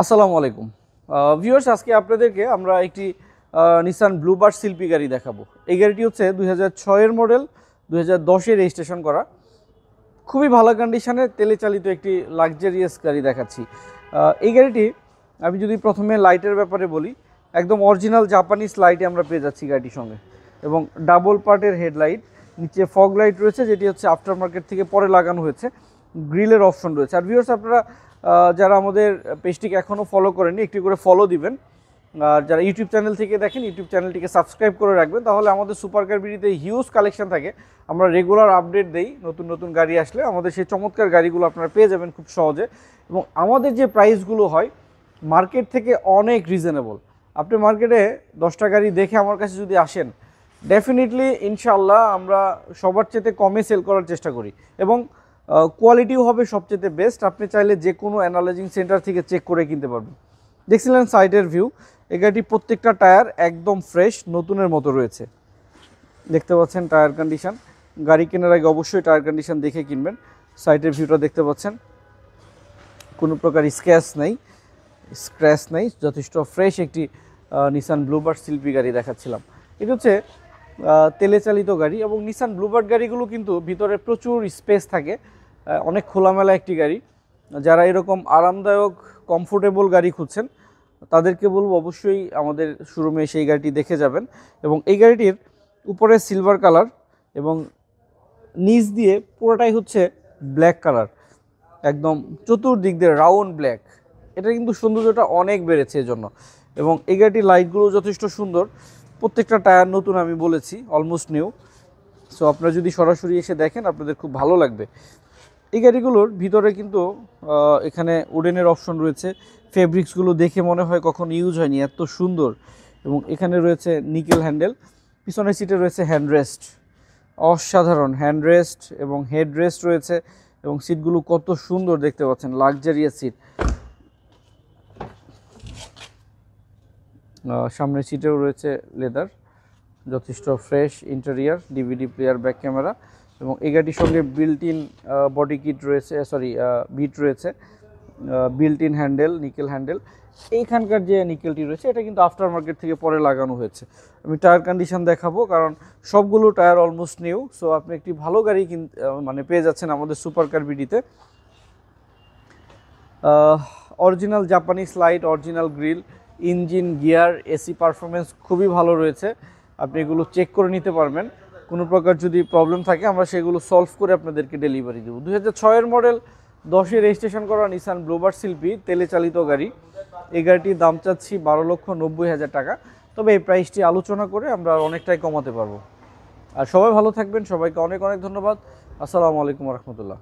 আসসালামু আলাইকুম ভিউয়ার্স, আজকে আপনাদেরকে আমরা একটি নিসান ব্লুবার্ড শিল্পী গাড়ি দেখাবো। এই গাড়িটি হচ্ছে 2006 মডেল, 2010 রেজিস্ট্রেশন করা, খুবই ভালো কন্ডিশনে তেলে চালিত একটি লাক্সারিয়াস গাড়ি দেখাচ্ছি। এই গাড়িটি আমি যদি প্রথমে লাইটের ব্যাপারে বলি, একদম অরিজিনাল জাপানিজ লাইটে আমরা পেয়ে যাচ্ছি গাড়িটির সঙ্গে, এবং ডাবল পার্টের হেডলাইট, নিচে ফগ লাইট রয়েছে যেটি হচ্ছে আফটার মার্কেট থেকে পরে লাগানো হয়েছে, গ্রিলের অপশন রয়েছে। আর ভিউয়ার্স, আপনারা যারা আমাদের পেজটিকে এখনও ফলো করেননি একটি করে ফলো দিবেন, আর যারা ইউটিউব চ্যানেল থেকে দেখেন ইউটিউব চ্যানেলটিকে সাবস্ক্রাইব করে রাখবেন, তাহলে আমাদের সুপার কার ভিডিওতে হিউজ কালেকশন থাকে, আমরা রেগুলার আপডেট দেই। নতুন নতুন গাড়ি আসলে আমাদের সেই চমৎকার গাড়িগুলো আপনারা পেয়ে যাবেন খুব সহজে, এবং আমাদের যে প্রাইসগুলো হয় মার্কেট থেকে অনেক রিজনেবল। আপনি মার্কেটে 10টা গাড়ি দেখে আমার কাছে যদি আসেন, ডেফিনেটলি ইনশাআল্লাহ আমরা সবার চেয়ে কমে সেল করার চেষ্টা করি, এবং কোয়ালিটিও হবে সবচেয়ে বেস্ট। আপনি চাইলে যে কোনো অ্যানালাইজিং সেন্টার থেকে চেক করে কিনতে পারবেন। দেখছিলেন সাইডের ভিউ, এই গাড়িটি প্রত্যেকটা টায়ার একদম ফ্রেশ নতুনের মতো রয়েছে। দেখতে পাচ্ছেন টায়ার কন্ডিশন, গাড়ি কেনার আগে অবশ্যই টায়ার কন্ডিশন দেখে কিনবেন। সাইডের ভিউটা দেখতে পাচ্ছেন, কোনো প্রকার স্ক্র্যাচ নেই, যথেষ্ট ফ্রেশ একটি নিসান ব্লুবার্ড শিল্পী গাড়ি দেখাচ্ছিলাম। এটা হচ্ছে তেলে চালিত গাড়ি, এবং নিসান ব্লুবার্ড গাড়িগুলো কিন্তু ভিতরে প্রচুর স্পেস থাকে, অনেক খোলামেলা একটি গাড়ি। যারা এরকম আরামদায়ক কমফোর্টেবল গাড়ি খুঁজছেন তাদেরকে বলবো অবশ্যই আমাদের শোরুমে সেই গাড়িটি দেখে যাবেন। এবং এই গাড়িটির উপরে সিলভার কালার এবং নিচ দিয়ে পুরোটাই হচ্ছে ব্ল্যাক কালার, একদম চতুর্দিক দিয়ে রাউন্ড ব্ল্যাক। এটা কিন্তু সৌন্দর্যটা অনেক বেড়েছে এজন্য। এবং এই গাড়িটির লাইটগুলো যথেষ্ট সুন্দর, প্রত্যেকটা টায়ার নতুন, আমি বলেছি অলমোস্ট নিউ। সো আপনারা যদি সরাসরি এসে দেখেন আপনাদের খুব ভালো লাগবে। এই গাড়িগুলোর ভিতরে কিন্তু এখানে উডেনের অপশন রয়েছে, ফেব্রিক্সগুলো দেখে মনে হয় কখন ইউজ হয়নি, এত সুন্দর। এবং এখানে রয়েছে নিকেল হ্যান্ডেল, পিছনের সিটে রয়েছে হ্যান্ডরেস্ট, অসাধারণ হ্যান্ডরেস্ট এবং হেডরেস্ট রয়েছে, এবং সিটগুলো কত সুন্দর দেখতে পাচ্ছেন, লাক্সারিয়াস সিট। সামনের সিটেও রয়েছে লেদার, যথেষ্ট fresh interior, DVD player, back camera, এবং এই গাড়িটির সঙ্গে বিল্ট ইন বডি কিট রয়েছে, বিট রয়েছে, built in handle, nickel handle. এইখানকার যে নিকেলটি রয়েছে এটা কিন্তু আফটার মার্কেট থেকে পরে লাগানো হয়েছে। আমি টায়ার কন্ডিশন দেখাবো, কারণ সবগুলো টায়ার অলমোস্ট নিউ। সো আপনি একটি ভালো গাড়ি মানে পেয়ে যাচ্ছেন আমাদের সুপার কার বিডিতে। Original Japanese light, original grille, engine, gear, AC performance খুবই ভালো রয়েছে। আপনি এগুলো চেক করে নিতে পারবেন, কোনো প্রকার যদি প্রবলেম থাকে আমরা সেগুলো সলভ করে আপনাদেরকে ডেলিভারি দেবো। 2006 মডেল, 10 রেজিস্ট্রেশন করা নিসান ব্লুবার্ড শিল্পী তেলে চালিত গাড়ি। এই গাড়িটির দাম চাচ্ছি 12,90,000 টাকা, তবে এই প্রাইসটি আলোচনা করে আমরা অনেকটাই কমাতে পারবো। আর সবাই ভালো থাকবেন, সবাইকে অনেক অনেক ধন্যবাদ। আসসালামু আলাইকুম রহমতুল্লাহ।